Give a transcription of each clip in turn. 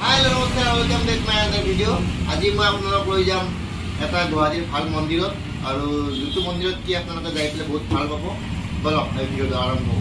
হাই নমস্কাৰ welcome back মাই আদাৰ video' আজি মই আপোনালোকক লৈ যাম এটা গুৱাহাটীৰ ভাল মন্দিৰত আৰু যিটো মন্দিৰত কি আপোনালোকে যাই পেলাই বহুত ভাল পাব বলক এই ভিডিঅ'টো আৰম্ভ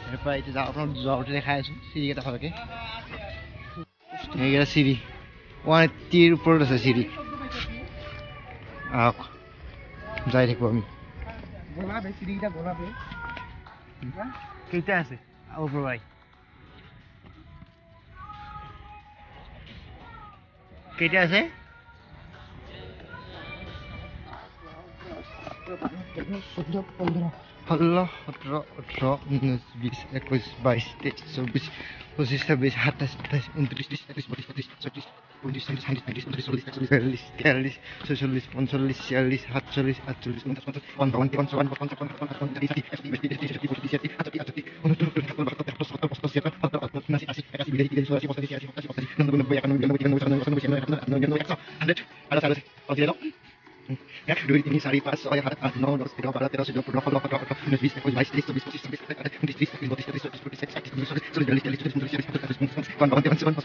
এৰপৰা এতিয়া যাওঁ আপোনাক যোৱাতে দেখাই আছোঁ চিৰিকেইটা ভালকৈ এইকেইটা চিৰি 180ৰ ওপৰত আছে চিৰি আহক যাই থাকোঁ আমি গোলাপে চিৰিকেইটা গোলাপে কেইটা আছে ওপৰৱাই কেইটা আছে 14, 15, 16, 17, 18, 19, 20, 21, 22, 23, 24, 25, 26, 27, 28, 29, 30, 31, 32, 33, 34, 35, 36, 37, 38, 39, 40, 41, 42, 43, 44, 45, 46, 47, 1, 2, 3, 4, 5, 6, 7, 8, 9, 10, 11, 12, 13, 14, 15, 16, 17, 18, 19, 20, 21, 22, 23, 24, 25, 26, 27, 28, 29, 30, 31, 32, 33,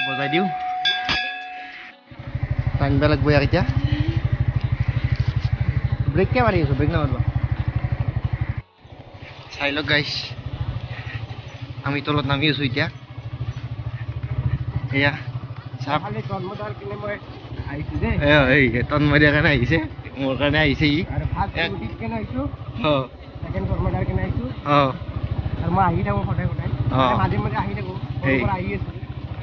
বজাই দিওঁ টানিব লাগিব ইয়াক এতিয়া ব্ৰেককে মাৰি আছোঁ ব্ৰেক নামাৰিবা চাই লওক গাইছ আমি তলত নামি আছোঁ এতিয়া এয়া চাপ খালি জন্মদাৰ কিনে মই আহিছো যে এই তন্ময় দিয়াৰ কাৰণে আহিছে মোৰ কাৰণে আহিছে ই আৰু ফাৰ্ষ্ট উঠিত কেনে আহিছো অঁ সেকেন্ড জন্মদাৰ কেনে আহিছো অঁ আৰু মই আহি থাকো সদায় সদায় মাজে মাজে আহি থাকো পৰা আহি আছো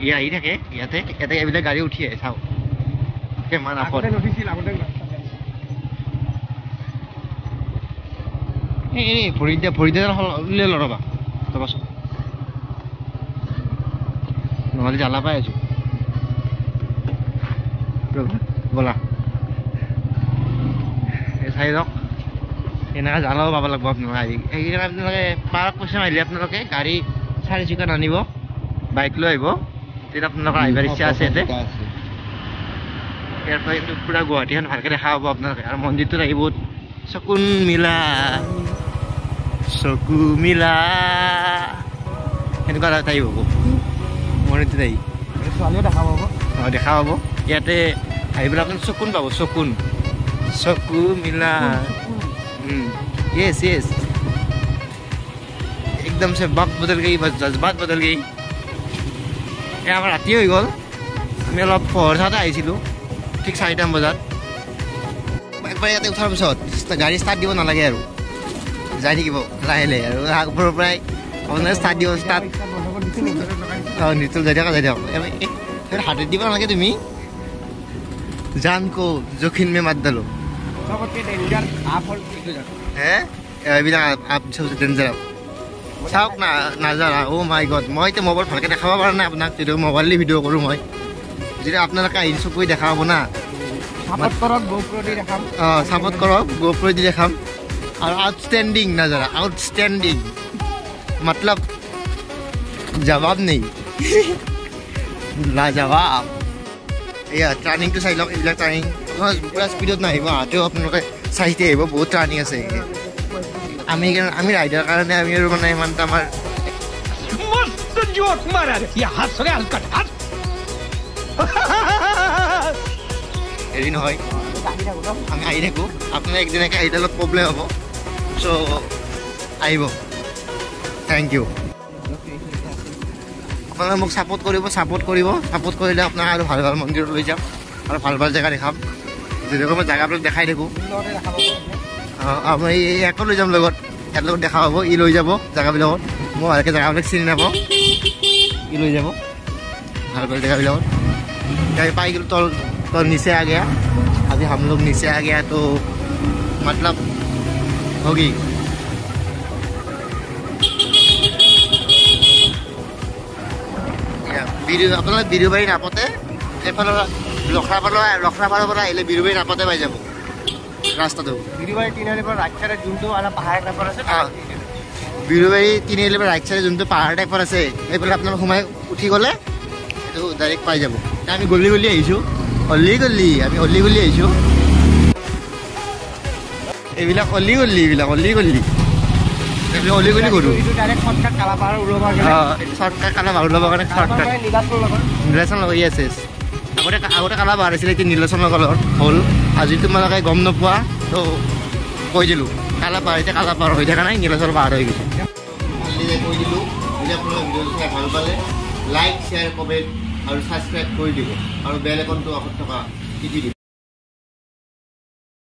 ই আহি থাকে ইয়াতে এইবিলাক গাড়ী উঠি আহে চাওক কিমান আপদ আগতে নঠিছিল আগতে এই ভৰিতে উলিয়াই ল ৰ'বা ৰ'বাচোন নহ'লে জ্বালা পাই আছো ৰ'বা ব'লা এই চাই লওক এনেকৈ জ্বালাও পাব লাগিব আপোনালোকে আহি সেইকাৰণে আপোনালোকে পাৰ্ক পইচা মাৰিলে আপোনালোকে গাড়ী 4 চকীয়া নানিব বাইক লৈ আহিব তেতিয়া আপোনালোকৰ আহিবৰ ইচ্ছা আছে ইয়াতে ইয়াৰ পৰা কিন্তু পূৰা গুৱাহাটীখন ভালকৈ দেখা পাব আপোনালোকে আৰু মন্দিৰটোত আহি বহুত চকুন মিলা চকু মিলা সেনেকুৱা এটা আহিব মন্দিৰটোত আহি ছোৱালীও দেখা পাব অঁ দেখা পাব ইয়াতে আহি পেলাই আপোনাৰ চকুন পাব চকু মিলা यस एकदम से वक्त बदल गई बस जज्बात बदल गई আমাৰ ৰাতি হৈ গ'ল আমি অলপ পোহৰ চাওঁতে আহিছিলোঁ ঠিক 4টামান বজাত একবাৰ ইয়াতে উঠাৰ পিছত গাড়ী ষ্টাৰ্ট দিব নালাগে আৰু যাই থাকিব লাহে লাহে আৰু আগৰ পৰাই আপোনাৰ ষ্টাৰ্ট দিব অঁ নিশ্চয় যাই থাকক হাতত দিব নালাগে তুমি জান কো জখিন মে মাত দালো হে এইবিলাক আপ সবচে ডেঞ্জাৰ আপ চাওক না নাজানা অ' মাই গড মই এতিয়া মোবাইল ভালকৈ দেখাব পৰা নাই আপোনাক যদিও মোবাইললৈ ভিডিঅ' কৰোঁ মই যদি আপোনালোকে আহি চকুৰি দেখা পাব না ছাপৰ্ট কৰক গোপ্ৰ দি দেখাম অঁ ছাপৰ্ট কৰক গোপ্ৰ দি দেখাম আৰু আউটষ্টেণ্ডিং নাজানা আউটষ্টেণ্ডিং মতলব জবাব নেই লাজবাব এয়া টাৰ্ণিংটো চাই লওক এইবিলাক টাৰ্ণিং পূৰা স্পীডত নাহিব আহোঁতেও আপোনালোকে চাইতে আহিব বহুত টাৰ্ণিং আছে আমি ৰাইডাৰ কাৰণে আমি আৰু মানে ইমান আমাৰ হেৰি নহয় আমি আহি থাকোঁ আপোনাৰ একদিনাকে আহিলে অলপ প্ৰব্লেম হ'ব চ' আহিব থেংক ইউ আপোনালোকে মোক ছাপৰ্ট ছাপৰ্ট কৰিলে আপোনাক আৰু ভাল ভাল মন্দিৰত লৈ যাম আৰু ভাল ভাল জেগা দেখাম যেনেকৈ মই জেগাবিলাক দেখাই থাকোঁ অঁ মই ইয়াকো লৈ যাম লগত ইয়াৰ লগত দেখা পাব ই লৈ যাব জেগাবিলাকত মই ভালকৈ জেগাবিলাক চিনি নাপাওঁ ই লৈ যাব ভাল ভাল জেগাবিলাকত পাই গ'লো তল नीचे आ गया अभी हम लोग नीचे आ गया तो मतलब होगी আপোনালোকে বিৰুবাৰী নাপতে এইফালে লখৰাপাৰৰ পৰা আহিলে বিৰুবাৰী নাপতে পাই যাব ৰাস্তাটো বিৰুবাৰী তিনিআলিৰ পৰা ৰাইট চাইডে যোনটো অলপ পাহাৰ টাইপৰ আছে বিৰুবাৰী তিনিআলিৰ পৰা ৰাইট চাইডে যোনটো পাহাৰ টাইপৰ আছে সেইফালে আপোনালোকে সোমাই উঠি গ'লে এইটো ডাইৰেক্ট পাই যাব আমি গলি আহিছোঁ আমি অলি গলি আহিছোঁ এইবিলাক অলি গলি কৰোঁ শ্বৰ্টকাট কালাপাহাৰ ওলাব কাৰণে শ্বৰ্টকাট নীলাচল লগৰ আছে আগতে কালাপাহাৰ আছিলে এতিয়া নীলাচল লগৰ হ'ল আজি তোমালোকে গম নোপোৱা তো কৈ দিলোঁ কালাপাহাৰ এতিয়া কালাপাহাৰ হৈ থকা নাই নীলাচল পাহাৰ হৈ গৈছে কৈ দিলোঁ যদি আপোনালোকে ভিডিঅ'টো চাই ভাল পালে লাইক শ্বেয়াৰ কমেণ্ট আৰু ছাবস্ক্ৰাইব কৰি দিব আৰু বেল আইকনটো কাষত থকা টিপি দিব